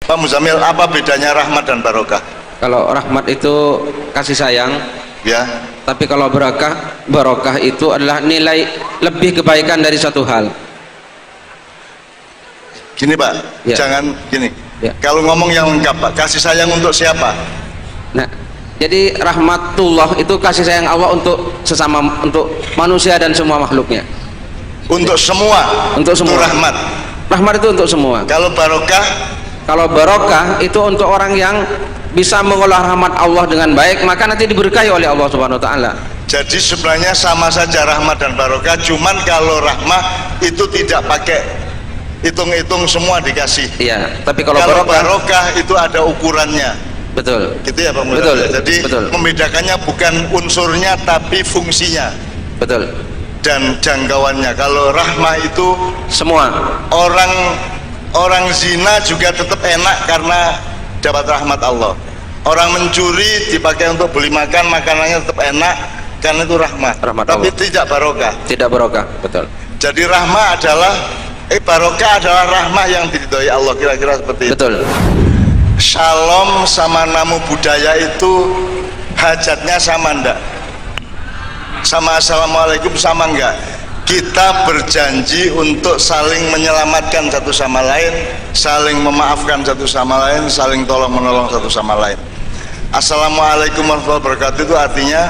Pak Muzamil, apa bedanya rahmat dan barokah? Kalau rahmat itu kasih sayang, Ya, tapi kalau barokah itu adalah nilai lebih kebaikan dari satu hal. gini Pak, Ya. jangan gini. Ya. Kalau ngomong yang lengkap Pak, kasih sayang untuk siapa? Nah, jadi rahmatullah itu kasih sayang Allah untuk sesama, untuk manusia dan semua makhluknya. Untuk semua. Untuk semua. Itu rahmat. Rahmat itu untuk semua. Kalau barokah, Kalau barokah itu untuk orang yang bisa mengolah rahmat Allah dengan baik, maka nanti diberkahi oleh Allah Subhanahu wa taala. jadi sebenarnya sama saja rahmat dan barokah, cuman kalau rahmah itu tidak pakai hitung-hitung semua dikasih. Iya, tapi kalau Kalau barokah, barokah itu ada ukurannya. betul. Gitu ya Pak Muzamil. Betul, Jadi betul. membedakannya bukan unsurnya tapi fungsinya Betul. dan jangkauannya. Kalau rahmah itu Semua. orang zina juga tetap enak karena dapat rahmat Allah. Orang mencuri dipakai untuk beli makan, makanannya tetap enak karena itu rahmat. Rahmat Tapi Allah. tidak barokah. Tidak barokah, betul. Jadi rahmah adalah barokah adalah rahmah yang diridhoi Allah, kira-kira seperti itu. Betul. Shalom sama namu budaya itu hajatnya sama enggak? Sama assalamualaikum sama enggak? Kita berjanji untuk saling menyelamatkan satu sama lain, saling memaafkan satu sama lain, saling tolong menolong satu sama lain. Assalamualaikum warahmatullahi wabarakatuh itu artinya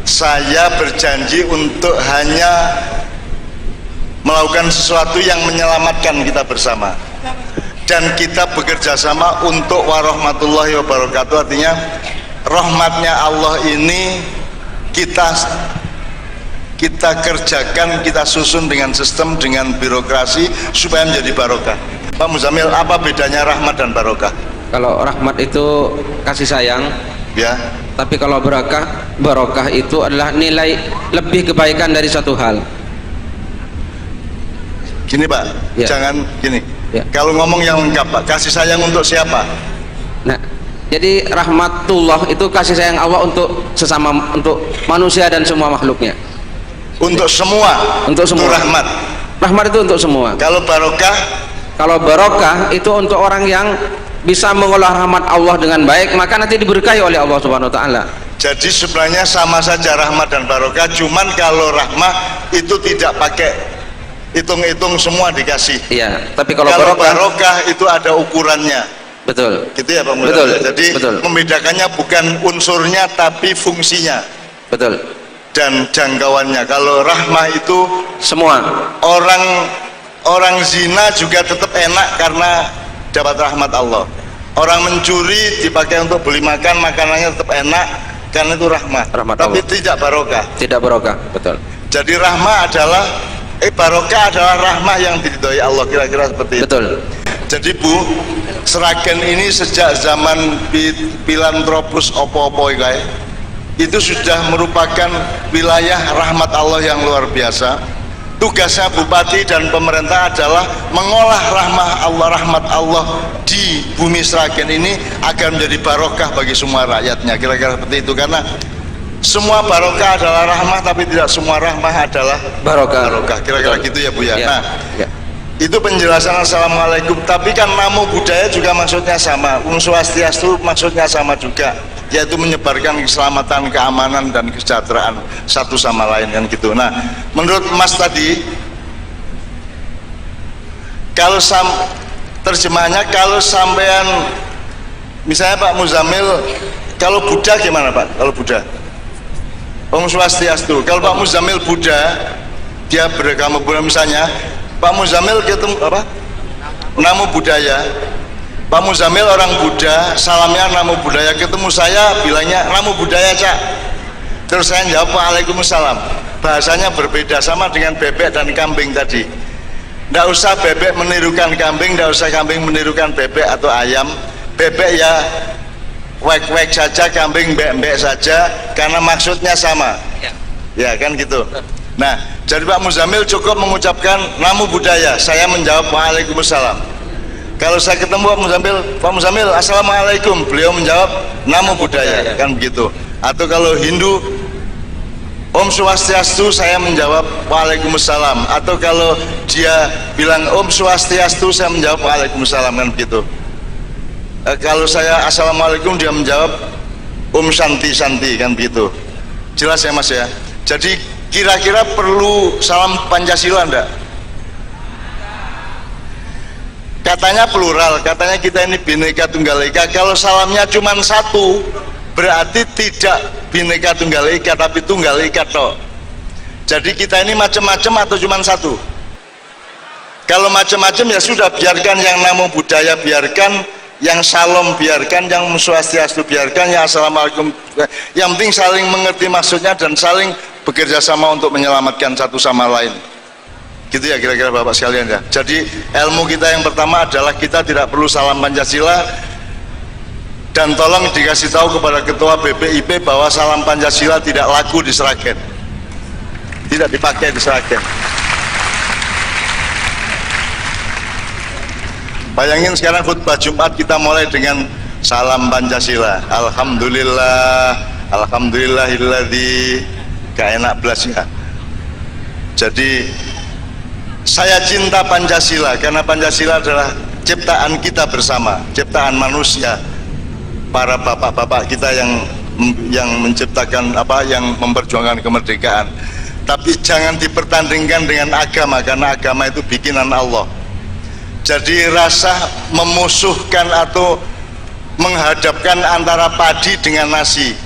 saya berjanji untuk hanya melakukan sesuatu yang menyelamatkan kita bersama, dan kita bekerja sama untuk warahmatullahi wabarakatuh, artinya rahmatnya Allah ini kita kerjakan, kita susun dengan sistem, dengan birokrasi supaya menjadi barokah. Pak Muzamil, apa bedanya rahmat dan barokah? Kalau rahmat itu kasih sayang, Ya, tapi kalau barokah itu adalah nilai lebih kebaikan dari satu hal. gini Pak, Ya. jangan gini. Ya. Kalau ngomong yang lengkap Pak, kasih sayang untuk siapa? Nah, jadi rahmatullah itu kasih sayang Allah untuk sesama, untuk manusia dan semua makhluknya. Untuk semua. Untuk semua. Itu rahmat. Rahmat itu untuk semua. Kalau barokah, Kalau barokah itu untuk orang yang bisa mengolah rahmat Allah dengan baik, maka nanti diberkahi oleh Allah Subhanahu wa taala. jadi sebenarnya sama saja rahmat dan barokah, cuman kalau rahmah itu tidak pakai hitung-hitung semua dikasih. Iya, tapi kalau Kalau barokah, barokah itu ada ukurannya. betul. Gitu ya Pak Muzamil. Betul, Jadi betul. membedakannya bukan unsurnya tapi fungsinya Betul. dan jangkauannya. Kalau rahmah itu Semua. orang zina juga tetap enak karena dapat rahmat Allah. Orang mencuri dipakai untuk beli makan, makanannya tetap enak karena itu rahmat. Rahmat Tapi Allah. tidak barokah. Tidak barokah, betul. Jadi rahmah adalah barokah adalah rahmah yang diridhoi Allah, kira-kira seperti itu. Betul. Jadi Bu, Sragen ini sejak zaman Pilantropus opo-opo itu sudah merupakan wilayah rahmat Allah yang luar biasa. Tugasnya bupati dan pemerintah adalah mengolah rahmat Allah di bumi Sragen ini agar menjadi barokah bagi semua rakyatnya, kira-kira seperti itu. Karena semua barokah adalah rahmah, tapi tidak semua rahmah adalah Barokah. barokah, kira-kira gitu ya Bu ya. Ya. Nah, Ya. itu penjelasan assalamualaikum, tapi kan namo budaya juga maksudnya sama, Om Swastiastu maksudnya sama juga, yaitu menyebarkan keselamatan, keamanan dan kesejahteraan satu sama lain kan gitu. Nah, menurut Mas tadi, kalau terjemahannya, kalau sampean misalnya Pak Muzamil, kalau Buddha gimana Pak? Kalau Buddha Om Swastiastu, kalau Pak Muzamil Buddha, dia beragama Buddha misalnya, Pak Muzamil ketemu apa? Namo budaya. Pak Muzamil orang Buddha, salamnya namo budaya, ketemu saya bilangnya namo budaya Cak. Terus saya jawab Waalaikumsalam. Bahasanya berbeda, sama dengan bebek dan kambing tadi. Nggak usah bebek menirukan kambing, nggak usah kambing menirukan bebek atau ayam. Bebek ya wek-wek saja, kambing mbek-mbek saja, karena maksudnya sama. Ya kan gitu. Nah, jadi Pak Muzamil cukup mengucapkan namo budaya, saya menjawab Waalaikumsalam. Kalau saya ketemu Pak Muzamil, Assalamualaikum, beliau menjawab namo budaya, kan begitu. Atau kalau Hindu, Om Swastiastu, saya menjawab Waalaikumsalam. Atau kalau dia bilang Om Swastiastu, saya menjawab Waalaikumsalam, kan begitu. Kalau saya assalamualaikum dia menjawab Santi Santi, kan begitu. Jelas ya Mas ya. Jadi kira-kira perlu salam Pancasila enggak? Katanya plural, katanya kita ini Bhinneka Tunggal Ika. Kalau salamnya cuma satu, berarti tidak Bhinneka Tunggal Ika, tapi Tunggal Ika toh. Jadi kita ini macam-macam atau cuma satu? Kalau macam-macam ya sudah, biarkan yang namo budaya, biarkan yang salam, biarkan yang swastiastu, biarkan yang assalamualaikum. Yang penting saling mengerti maksudnya dan saling bekerja sama untuk menyelamatkan satu sama lain. Gitu ya kira-kira Bapak sekalian ya. Jadi ilmu kita yang pertama adalah kita tidak perlu salam Pancasila, dan tolong dikasih tahu kepada Ketua BPIP bahwa salam Pancasila tidak laku di Sragen, tidak dipakai di Sragen. Bayangin sekarang khutbah Jumat kita mulai dengan salam Pancasila. Alhamdulillah, alhamdulillahilladzi, gak enak belas ya. Jadi saya cinta Pancasila karena Pancasila adalah ciptaan kita bersama, ciptaan manusia, para bapak-bapak kita yang menciptakan yang memperjuangkan kemerdekaan. Tapi jangan dipertandingkan dengan agama, karena agama itu bikinan Allah. Jadi rasa memusuhkan atau menghadapkan antara padi dengan nasi.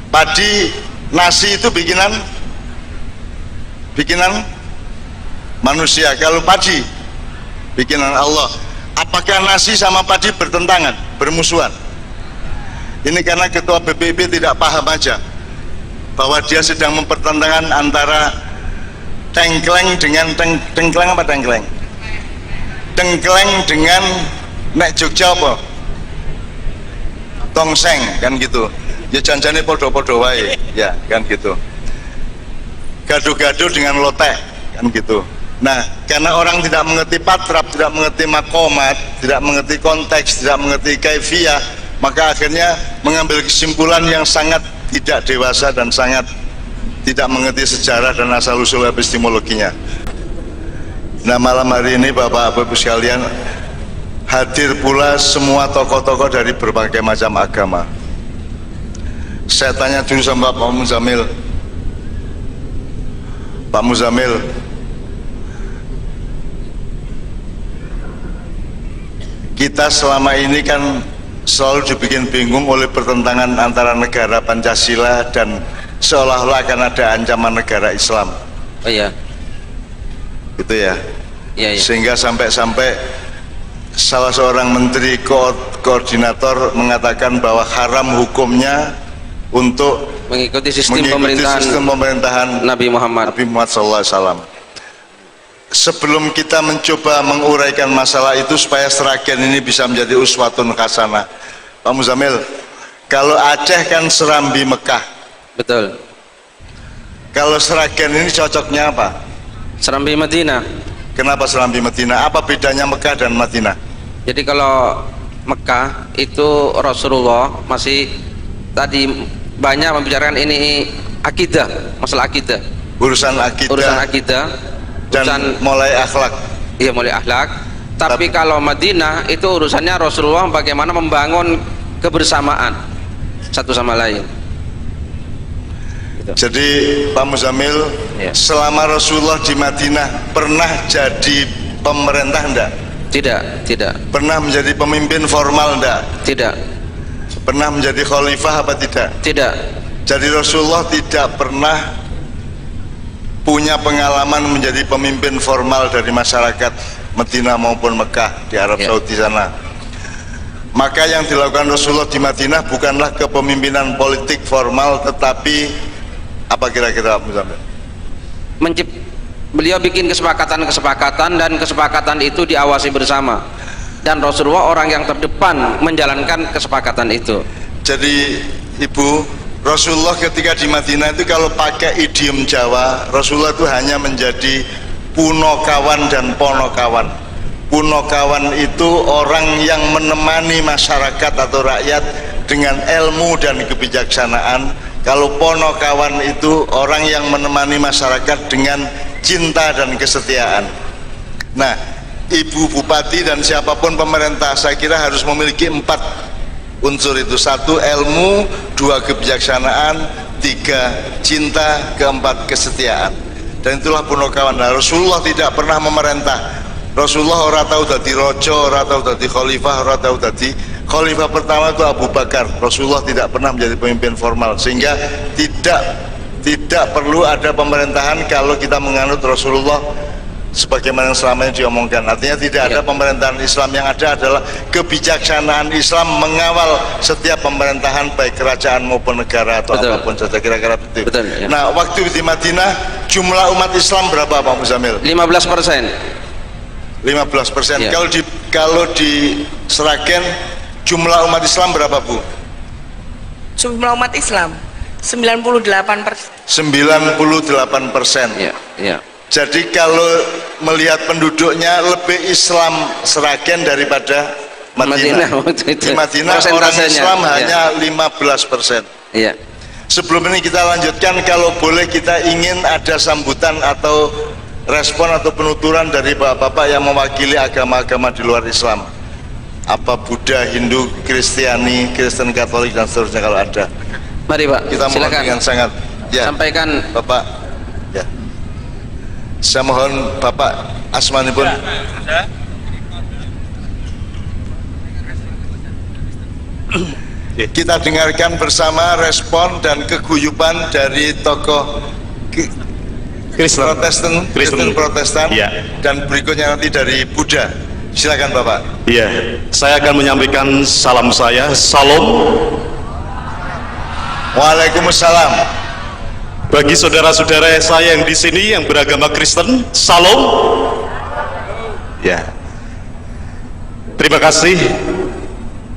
Padi, nasi itu bikinan manusia. Kalau padi bikinan Allah. Apakah nasi sama padi bertentangan, bermusuhan? Ini karena Ketua BPIP tidak paham aja bahwa dia sedang mempertentangkan antara tengkleng dengan tengkleng apa tengkleng? Tengkleng dengan nek Jogja apa? Tongseng, kan gitu. Ya janjane podo-podo wae, ya kan gitu. Gado-gado dengan lotek, kan gitu. Nah, karena orang tidak mengerti patrap, tidak mengerti makomat, tidak mengerti konteks, tidak mengerti kaifiyah, maka akhirnya mengambil kesimpulan yang sangat tidak dewasa dan sangat tidak mengerti sejarah dan asal-usul epistemologinya. Nah, malam hari ini Bapak-Ibu sekalian, hadir pula semua tokoh-tokoh dari berbagai macam agama. Saya tanya dulu sama Pak Muzamil. Pak Muzamil, kita selama ini kan selalu dibikin bingung oleh pertentangan antara negara Pancasila dan seolah-olah akan ada ancaman negara Islam. Oh iya. Gitu ya. Iya, iya. Sehingga sampai-sampai salah seorang menteri koordinator mengatakan bahwa haram hukumnya untuk mengikuti sistem pemerintahan Nabi Muhammad SAW. Sebelum kita mencoba menguraikan masalah itu supaya Sragen ini bisa menjadi uswatun hasanah, Pak Muzamil, kalau Aceh kan Serambi Mekah. Betul. Kalau Sragen ini cocoknya apa? Serambi Madinah. Kenapa Serambi Madinah? Apa bedanya Mekah dan Madinah? Jadi kalau Mekah itu Rasulullah masih tadi banyak membicarakan ini akidah, masalah akidah. Urusan akidah. Dan mulai akhlak. Iya, mulai akhlak. Tapi kalau Madinah itu urusannya Rasulullah bagaimana membangun kebersamaan satu sama lain. Gitu. Jadi Pak Muzamil, ya, selama Rasulullah di Madinah pernah jadi pemerintah enggak? Tidak. Pernah menjadi pemimpin formal enggak? Tidak. Pernah menjadi khalifah apa tidak? Tidak. Jadi Rasulullah tidak pernah punya pengalaman menjadi pemimpin formal dari masyarakat Madinah maupun Mekah di Arab Saudi sana. Maka yang dilakukan Rasulullah di Madinah bukanlah kepemimpinan politik formal, tetapi apa kira-kira Muzamil? Beliau bikin kesepakatan dan kesepakatan itu diawasi bersama, dan Rasulullah orang yang terdepan menjalankan kesepakatan itu. Jadi Ibu, Rasulullah ketika di Madinah itu kalau pakai idiom Jawa, Rasulullah itu hanya menjadi punokawan dan ponokawan. Punokawan itu orang yang menemani masyarakat atau rakyat dengan ilmu dan kebijaksanaan. Kalau ponokawan itu orang yang menemani masyarakat dengan cinta dan kesetiaan. Nah, Ibu Bupati dan siapapun pemerintah, saya kira harus memiliki 4 unsur itu. 1 ilmu, 2 kebijaksanaan, 3 cinta, 4 kesetiaan. Dan itulah Punokawan. Nah, Rasulullah tidak pernah memerintah. Rasulullah ora tahu dadi raja, ora tahu dadi khalifah, ora tahu dadi khalifah pertama itu Abu Bakar. Rasulullah tidak pernah menjadi pemimpin formal, sehingga tidak perlu ada pemerintahan kalau kita menganut Rasulullah sebagaimana yang selama ini diomongkan. Artinya tidak ada pemerintahan Islam, yang ada adalah kebijaksanaan Islam mengawal setiap pemerintahan, baik kerajaan maupun negara atau apapun saja, kira-kira begitu. Ya. Nah, waktu di Madinah jumlah umat Islam berapa Pak Muzamil? 15%. 15%. Ya. Kalau di Sragen jumlah umat Islam berapa Bu? Jumlah umat Islam 98%. 98%. Ya, ya. Jadi kalau melihat penduduknya lebih Islam Sragen daripada Madinah. waktu itu. Di Madinah orang Persentasenya, Islam ya. hanya 15%. Iya. Sebelum ini kita lanjutkan, kalau boleh kita ingin ada sambutan atau respon atau penuturan dari bapak-bapak yang mewakili agama-agama di luar Islam. Apa Buddha, Hindu, Kristiani, Kristen, Katolik dan seterusnya kalau ada. Mari Pak, Kita mohon silakan dengan sangat sampaikan. Bapak. Ya. Saya mohon Bapak asmanipun. Kita dengarkan bersama respon dan keguyuban dari tokoh Kristen Protestan, ya. Dan berikutnya nanti dari Buddha. Silakan Bapak. Iya, saya akan menyampaikan salam saya. Salam. Waalaikumsalam. Bagi saudara-saudara saya yang di sini yang beragama Kristen, salam. Ya. Terima kasih.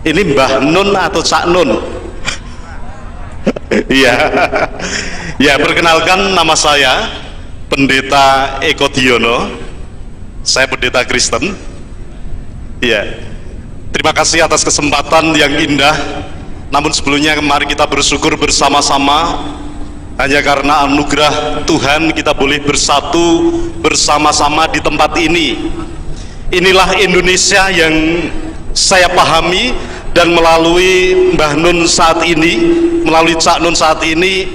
Ini Mbah Nun atau Cak Nun? Iya. Ya, perkenalkan nama saya Pendeta Eko Diono. Saya pendeta Kristen. Iya. Terima kasih atas kesempatan yang indah. Namun sebelumnya mari kita bersyukur bersama-sama. Hanya karena anugerah Tuhan kita boleh bersatu bersama-sama di tempat ini. Inilah Indonesia yang saya pahami, dan melalui Mbah Nun saat ini, melalui Cak Nun saat ini,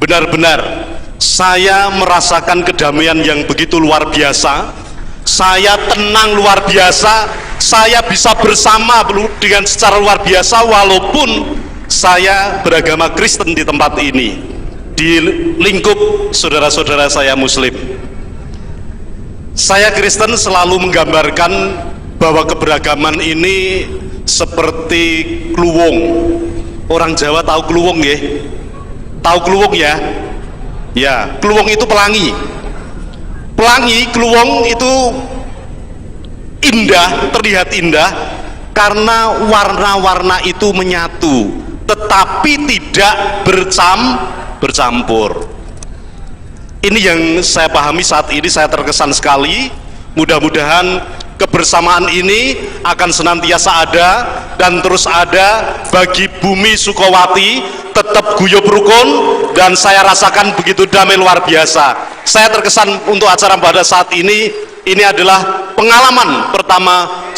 benar-benar saya merasakan kedamaian yang begitu luar biasa. Saya tenang luar biasa. Saya bisa bersama dengan secara luar biasa walaupun saya beragama Kristen di tempat ini, di lingkup saudara-saudara saya Muslim. Saya Kristen selalu menggambarkan bahwa keberagaman ini seperti kluwung. Orang Jawa tahu kluwung ya? Tahu kluwung ya? Ya, kluwung itu pelangi. Pelangi, kluwung itu indah, terlihat indah karena warna-warna itu menyatu, tetapi tidak bercampur. Ini yang saya pahami saat ini, saya terkesan sekali. Mudah-mudahan kebersamaan ini akan senantiasa ada dan terus ada bagi bumi Sukowati, tetap guyub rukun, dan saya rasakan begitu damai luar biasa. Saya terkesan untuk acara pada saat ini adalah pengalaman pertama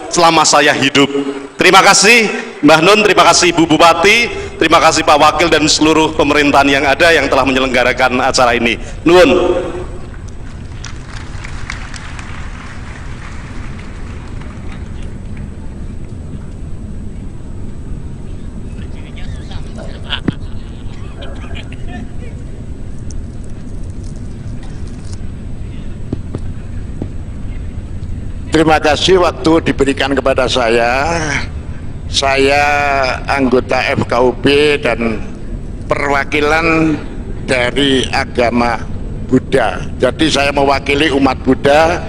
selama saya hidup. Terima kasih Mbah Nun, terima kasih Ibu Bupati, terima kasih Pak Wakil dan seluruh pemerintahan yang ada yang telah menyelenggarakan acara ini. Nuwun. Terima kasih waktu diberikan kepada saya. Saya anggota FKUB dan perwakilan dari agama Buddha. Jadi saya mewakili umat Buddha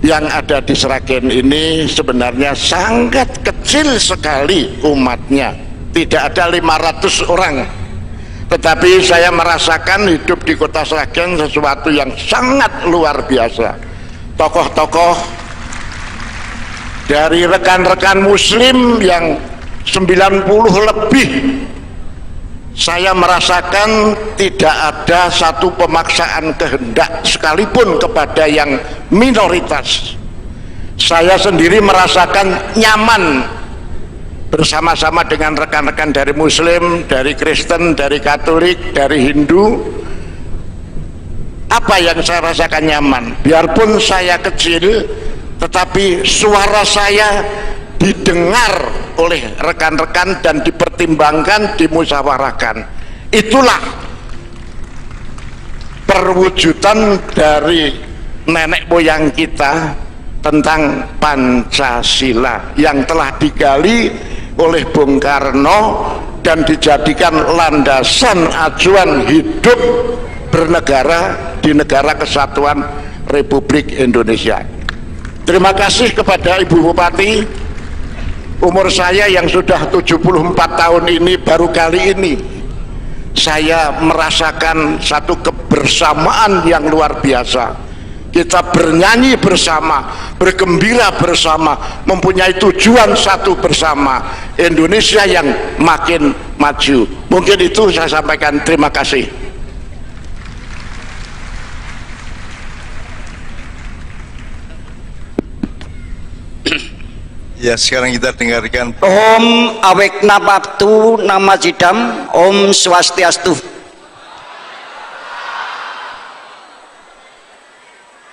yang ada di Sragen ini. Sebenarnya sangat kecil sekali umatnya, tidak ada 500 orang. Tetapi saya merasakan hidup di kota Sragen sesuatu yang sangat luar biasa. Tokoh-tokoh dari rekan-rekan Muslim yang 90 lebih, saya merasakan tidak ada satu pemaksaan kehendak sekalipun kepada yang minoritas. Saya sendiri merasakan nyaman bersama-sama dengan rekan-rekan dari Muslim, dari Kristen, dari Katolik, dari Hindu. Apa yang saya rasakan nyaman? Biarpun saya kecil, tetapi suara saya didengar oleh rekan-rekan dan dipertimbangkan, dimusyawarahkan. Itulah perwujudan dari nenek moyang kita tentang Pancasila yang telah digali oleh Bung Karno dan dijadikan landasan acuan hidup bernegara di negara kesatuan Republik Indonesia. Terima kasih kepada Ibu Bupati. Umur saya yang sudah 74 tahun ini, baru kali ini saya merasakan satu kebersamaan yang luar biasa. Kita bernyanyi bersama, bergembira bersama, mempunyai tujuan satu bersama, Indonesia yang makin maju. Mungkin itu saya sampaikan. Terima kasih. Ya, sekarang kita dengarkan. Om awek napatu nama jidam, Om Swastiastu.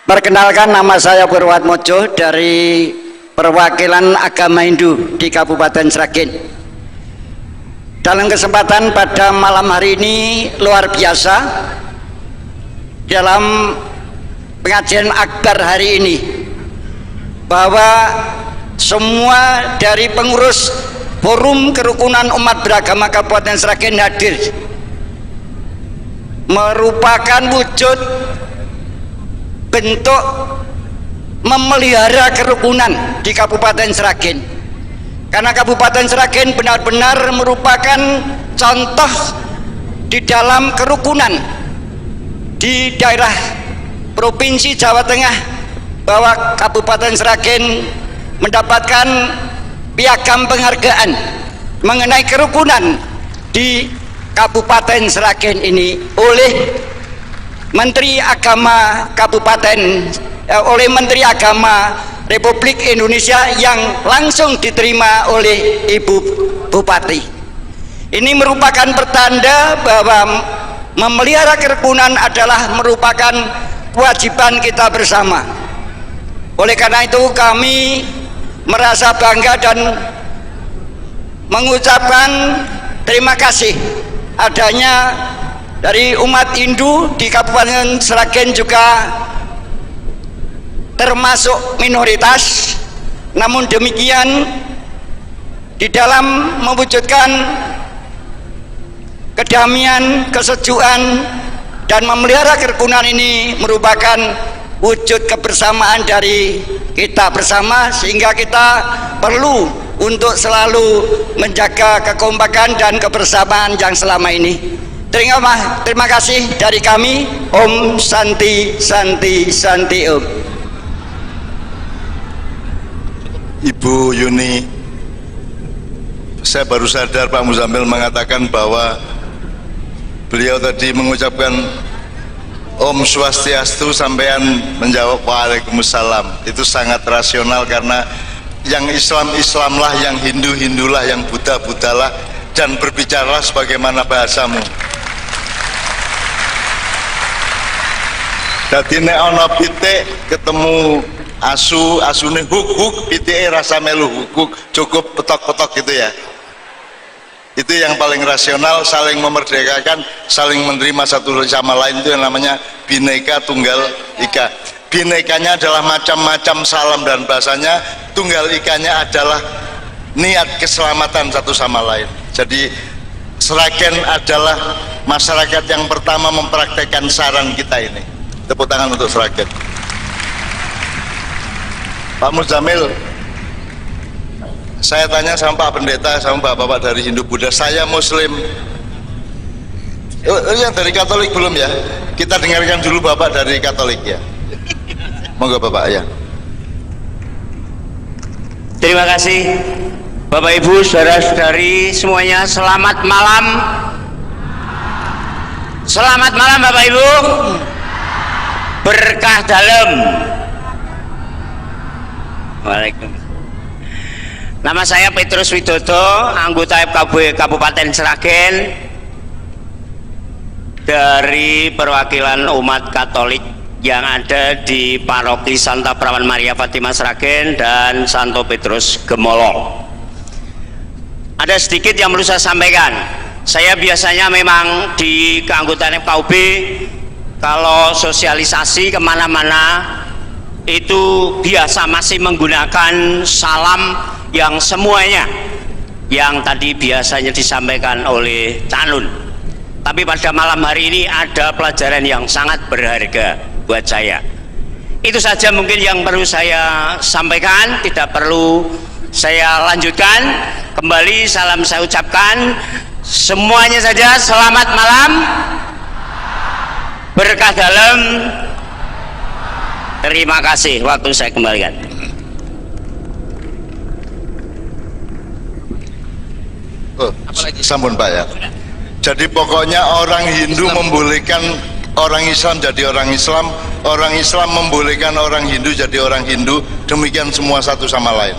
Perkenalkan, nama saya Purwatmojo dari perwakilan agama Hindu di Kabupaten Sragen. Dalam kesempatan pada malam hari ini luar biasa dalam pengajian akbar hari ini, bahwa semua dari pengurus Forum Kerukunan Umat Beragama Kabupaten Sragen hadir, merupakan wujud bentuk memelihara kerukunan di Kabupaten Sragen. Karena Kabupaten Sragen benar-benar merupakan contoh di dalam kerukunan di daerah Provinsi Jawa Tengah, bahwa Kabupaten Sragen mendapatkan piagam penghargaan mengenai kerukunan di Kabupaten Sragen ini oleh Menteri Agama Kabupaten, oleh Menteri Agama Republik Indonesia yang langsung diterima oleh Ibu Bupati. Ini merupakan pertanda bahwa memelihara kerukunan adalah merupakan kewajiban kita bersama. Oleh karena itu kami merasa bangga dan mengucapkan terima kasih adanya dari umat Hindu di Kabupaten Sragen, juga termasuk minoritas, namun demikian di dalam mewujudkan kedamaian, kesejukan dan memelihara kerukunan ini merupakan wujud kebersamaan dari kita bersama, sehingga kita perlu untuk selalu menjaga kekompakan dan kebersamaan yang selama ini. Terima kasih dari kami. Om Santi Santi Santi Om. Ibu Yuni, saya baru sadar Pak Muzamil mengatakan bahwa beliau tadi mengucapkan Om Swastiastu, sampean menjawab Waalaikumsalam. Itu sangat rasional, karena yang Islam lah, yang Hindu lah, yang Buddha lah, dan berbicaralah sebagaimana bahasamu. Dadi nek ana pitik ketemu asune huk pitike rasa melu huk, cukup petok-petok gitu ya. Itu yang paling rasional, saling memerdekakan, saling menerima satu sama lain. Itu yang namanya Bhinneka Tunggal Ika. Bhinekanya adalah macam-macam salam dan bahasanya, tunggal ikanya adalah niat keselamatan satu sama lain. Jadi Sragen adalah masyarakat yang pertama mempraktekkan saran kita ini. Tepuk tangan untuk Sragen. Pak Muzamil, saya tanya sama Pak Pendeta, sama bapak-bapak dari Hindu Buddha, saya Muslim. Yang dari Katolik belum ya? Kita dengarkan dulu bapak dari Katolik ya. Monggo bapak ya. Terima kasih Bapak Ibu, saudara-saudari semuanya, selamat malam. Selamat malam Bapak Ibu. Berkah dalam. Waalaikumsalam. Nama saya Petrus Widodo, anggota FKB Kabupaten Sragen dari perwakilan umat Katolik yang ada di Paroki Santa Perawan Maria Fatima Sragen dan Santo Petrus Gemolong. Ada sedikit yang perlu saya sampaikan. Saya biasanya memang di keanggotaan FKUB kalau sosialisasi kemana-mana itu biasa masih menggunakan salam yang semuanya yang tadi biasanya disampaikan oleh Canun. Tapi pada malam hari ini ada pelajaran yang sangat berharga buat saya. Itu saja mungkin yang perlu saya sampaikan, tidak perlu saya lanjutkan. Kembali salam saya ucapkan semuanya saja, selamat malam, berkah dalam. Terima kasih, waktu saya kembalikan. Oh, sampun Pak ya. Jadi pokoknya orang Hindu membolehkan orang Islam jadi orang Islam, orang Islam membolehkan orang Hindu jadi orang Hindu, demikian semua satu sama lain.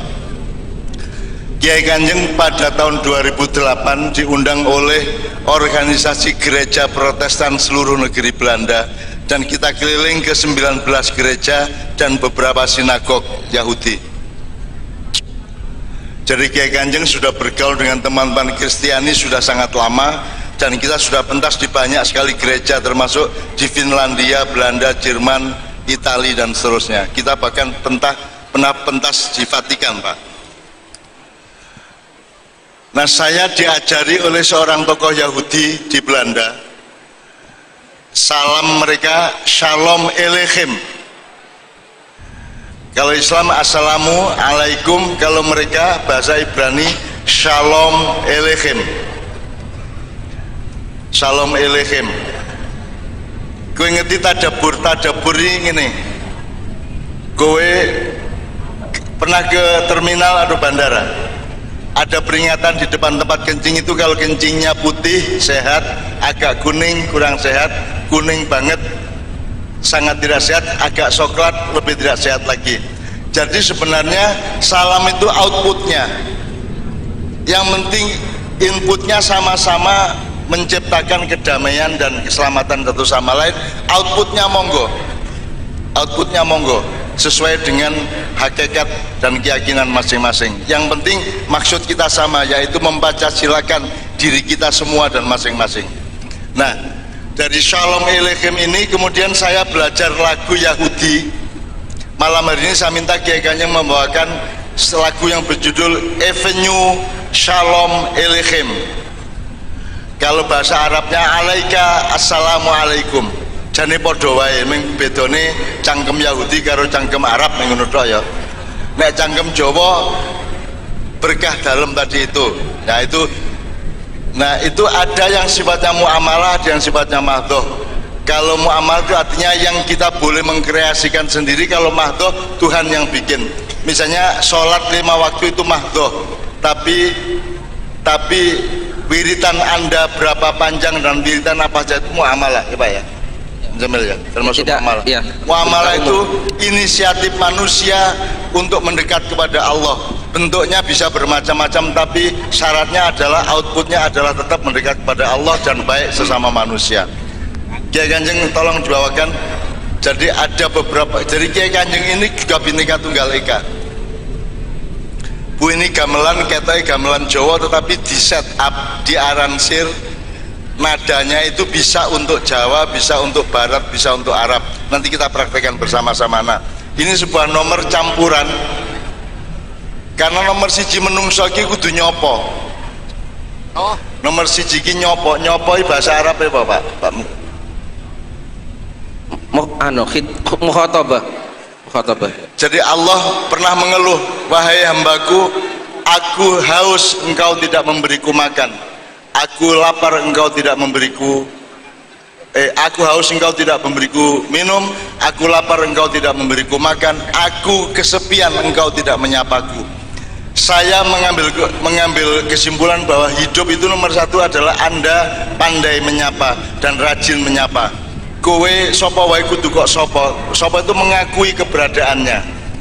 Kiai Kanjeng pada tahun 2008 diundang oleh organisasi gereja Protestan seluruh negeri Belanda, dan kita keliling ke 19 gereja dan beberapa sinagog Yahudi. Jadi Kiai Kanjeng sudah bergaul dengan teman-teman Kristiani sudah sangat lama, dan kita sudah pentas di banyak sekali gereja termasuk di Finlandia, Belanda, Jerman, Italia dan seterusnya. Kita bahkan pernah pentas di Vatikan, Pak. Nah, saya diajari oleh seorang tokoh Yahudi di Belanda. Salam mereka Shalom Elechem. Kalau Islam Assalamu alaikum, kalau mereka bahasa Ibrani Shalom Elechem. Shalom Elechem. Kowe ngerti tadabur ini. Kowe pernah ke terminal atau bandara? Ada peringatan di depan tempat kencing itu, kalau kencingnya putih sehat, agak kuning kurang sehat, kuning banget sangat tidak sehat, agak coklat lebih tidak sehat lagi. Jadi sebenarnya salam itu outputnya, yang penting inputnya sama-sama menciptakan kedamaian dan keselamatan satu sama lain. Outputnya monggo sesuai dengan hakikat dan keyakinan masing-masing. Yang penting maksud kita sama, yaitu membaca-silakan diri kita semua dan masing-masing. Nah, dari Shalom Elechem ini kemudian saya belajar lagu Yahudi. Malam hari ini saya minta Kiai Kanjeng membawakan lagu yang berjudul Avenue Shalom Elechem. Kalau bahasa Arabnya alaika assalamualaikum. Jane padha wae, ming bedone cangkem Yahudi karo cangkem Arab ning ngono tok ya. Nek cangkem Jawa berkah dalam tadi itu. Nah itu ada yang sifatnya muamalah, ada yang sifatnya mahdoh. Kalau muamalah itu artinya yang kita boleh mengkreasikan sendiri, kalau mahdoh Tuhan yang bikin. Misalnya sholat 5 waktu itu mahdoh, tapi wiritan Anda berapa panjang dan wiritan apa saja itu muamalah ya Pak ya. Jamil ya, termasuk muamalah. Iya. Muamalah itu inisiatif manusia untuk mendekat kepada Allah. Bentuknya bisa bermacam-macam, tapi syaratnya adalah outputnya adalah tetap mendekat kepada Allah dan baik sesama manusia. Kiai Kanjeng tolong dibawakan. Jadi ada beberapa. Jadi Kiai Kanjeng ini juga Bhinneka Tunggal Ika. Bu ini gamelan, ketoknya gamelan Jawa, tetapi di set up, diaransir. Nadanya itu bisa untuk Jawa, bisa untuk Barat, bisa untuk Arab. Nanti kita praktekkan bersama-sama. Nah, ini sebuah nomor campuran. Karena nomor siji menungso iki kudu nyopo. Oh, nomor siji iki nyopo. Nyopo bahasa Arab ya, Pak? Mukhatabah. Jadi Allah pernah mengeluh, wahai hambaku, aku haus engkau tidak memberiku makan. Aku lapar engkau tidak memberiku aku haus engkau tidak memberiku minum, aku lapar engkau tidak memberiku makan, aku kesepian engkau tidak menyapaku. Saya mengambil kesimpulan bahwa hidup itu nomor satu adalah Anda pandai menyapa dan rajin menyapa. Kowe sapa wae kudu kok sapa. Sapa itu mengakui keberadaannya.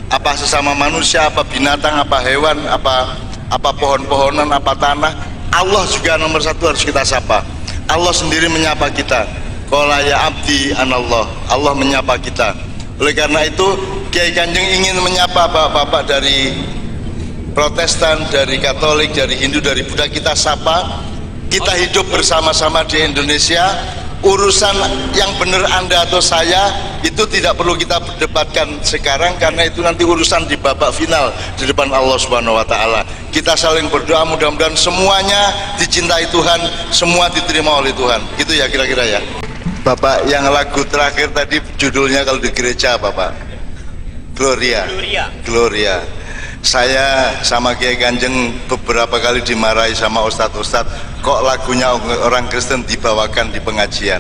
apa sesama manusia, apa binatang, apa hewan, apa pohon-pohonan, apa tanah. Allah juga nomor satu harus kita sapa. Allah sendiri menyapa kita. Qala ya abdi anallah. Allah menyapa kita. Oleh karena itu Kiai Kanjeng ingin menyapa bapak-bapak dari Protestan, dari Katolik, dari Hindu, dari Buddha. Kita sapa, kita hidup bersama-sama di Indonesia. Urusan yang benar Anda atau saya itu tidak perlu kita berdebatkan sekarang, karena itu nanti urusan di babak final di depan Allah Subhanahu wa taala. Kita saling berdoa, mudah-mudahan semuanya dicintai Tuhan, semua diterima oleh Tuhan. Gitu ya kira-kira ya. Bapak, yang lagu terakhir tadi judulnya kalau di gereja Bapak? Gloria. Gloria. Saya sama Kiai Kanjeng beberapa kali dimarahi sama ustadz-ustadz, kok lagunya orang Kristen dibawakan di pengajian.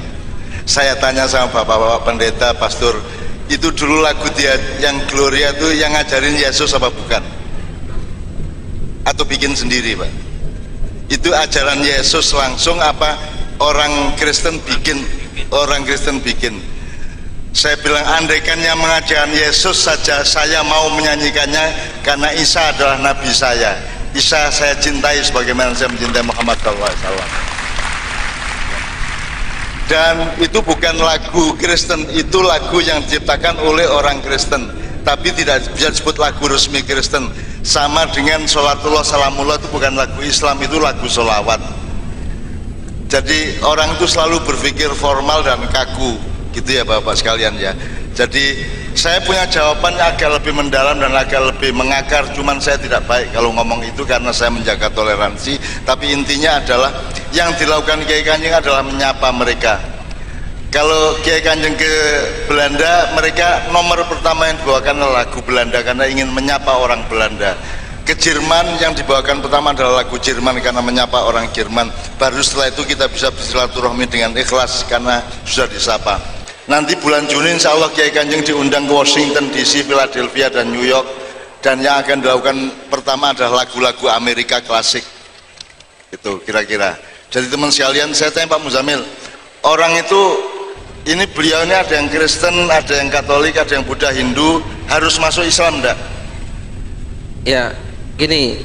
Saya tanya sama bapak-bapak pendeta, pastor, itu dulu lagu dia yang Gloria itu yang ngajarin Yesus apa bukan? Atau bikin sendiri Pak? Itu ajaran Yesus langsung apa orang Kristen bikin? Orang Kristen bikin. Saya bilang, andaikan yang mengajarkan Yesus saja saya mau menyanyikannya, karena Isa adalah nabi saya. Isa saya cintai sebagaimana saya mencintai Muhammad SAW. Dan itu bukan lagu Kristen, itu lagu yang diciptakan oleh orang Kristen, tapi tidak bisa disebut lagu resmi Kristen. Sama dengan sholatullah salamullah, itu bukan lagu Islam, itu lagu sholawat. Jadi orang itu selalu berpikir formal dan kaku, gitu ya Bapak sekalian ya. Jadi saya punya jawaban agak lebih mendalam dan agak lebih mengakar, cuman saya tidak baik kalau ngomong itu karena saya menjaga toleransi. Tapi intinya adalah yang dilakukan Kiai Kanjeng adalah menyapa mereka. Kalau Kiai Kanjeng ke Belanda, mereka nomor pertama yang dibawakan adalah lagu Belanda karena ingin menyapa orang Belanda. Ke Jerman yang dibawakan pertama adalah lagu Jerman karena menyapa orang Jerman. Baru setelah itu kita bisa bersilaturahmi dengan ikhlas karena sudah disapa. Nanti bulan Juni insya Allah Kiai Kanjeng diundang ke Washington DC, Philadelphia dan New York, dan yang akan dilakukan pertama adalah lagu-lagu Amerika klasik. Itu kira-kira. Jadi teman sekalian, saya tanya Pak Muzamil, orang itu ini beliau ini ada yang Kristen, ada yang Katolik, ada yang Buddha, Hindu, harus masuk Islam enggak? Ya, gini,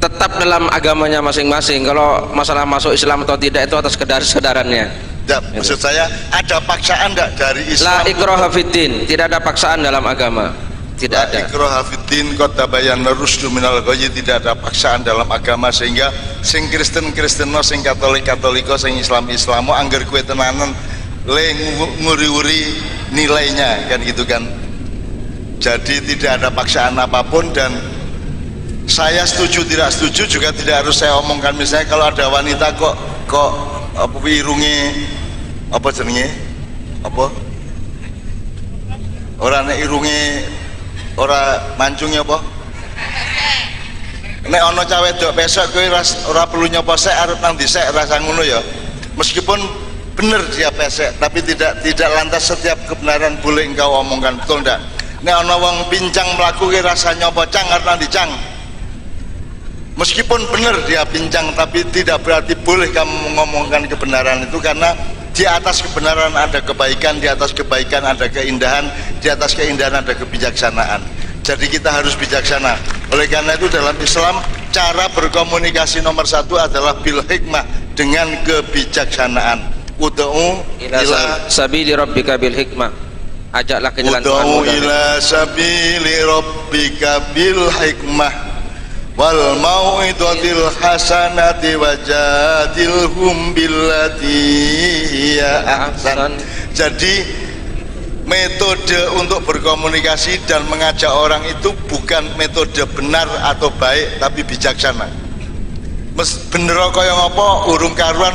tetap dalam agamanya masing-masing. Kalau masalah masuk Islam atau tidak itu atas kesadarannya. Ya, maksud saya ada paksaan enggak dari Islam? La ikraha fiddin, tidak ada paksaan dalam agama. Tidak ada. La ikraha fiddin qad tabayyana rusdu minal ghayy, tidak ada paksaan dalam agama sehingga sing Kristen Kristeno, sing Katolik Katoliko, sing Islam Islamo angger kowe tenanan le nguri-uri nilainya kan gitu kan. Jadi tidak ada paksaan apapun, dan saya setuju tidak setuju juga tidak harus saya omongkan. Misalnya kalau ada wanita kok apa irunge apa jenenge apa ora nek irunge ora mancungnya apa nek ana cah wedok pesok kowe ora perlu nyopo sek arep nang disek rasa ngono ya. Meskipun benar dia pesek tapi tidak lantas setiap kebenaran boleh engkau omongkan, betul ndak? Nek ana wong pincang mlaku kowe rasa nyopo cang arep nang dicang. Meskipun benar dia pincang tapi tidak berarti boleh kamu mengomongkan kebenaran itu, karena di atas kebenaran ada kebaikan, di atas kebaikan ada keindahan, di atas keindahan ada kebijaksanaan. Jadi kita harus bijaksana. Oleh karena itu dalam Islam cara berkomunikasi nomor satu adalah bil hikmah, dengan kebijaksanaan. Ud'u ila sabili rabbika bil hikmah, ajaklah ke jalan Tuhanmu. Ud'u ila sabili rabbika bil hikmah wal mau'izatil hasanati wajadilhum billati hiya ahsan. Jadi metode untuk berkomunikasi dan mengajak orang itu bukan metode benar atau baik, tapi bijaksana. Bener kaya ngapa urung karuan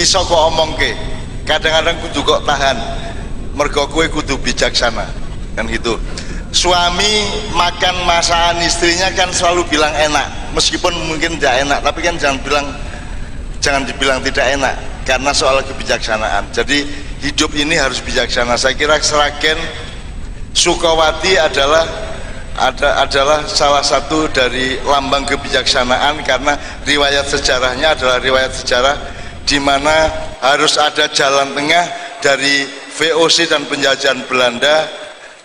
iso kok omongke, kadang-kadang kudu kok tahan, mergo kowe kudu bijaksana kan gitu. Suami makan masakan istrinya kan selalu bilang enak, meskipun mungkin tidak enak, tapi kan jangan dibilang tidak enak, karena soal kebijaksanaan. Jadi hidup ini harus bijaksana. Saya kira Sragen Sukawati adalah salah satu dari lambang kebijaksanaan, karena riwayat sejarahnya adalah riwayat sejarah di mana harus ada jalan tengah dari VOC dan penjajahan Belanda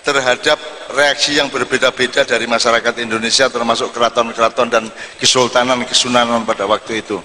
terhadap reaksi yang berbeda-beda dari masyarakat Indonesia termasuk keraton-keraton dan kesultanan kesunanan pada waktu itu.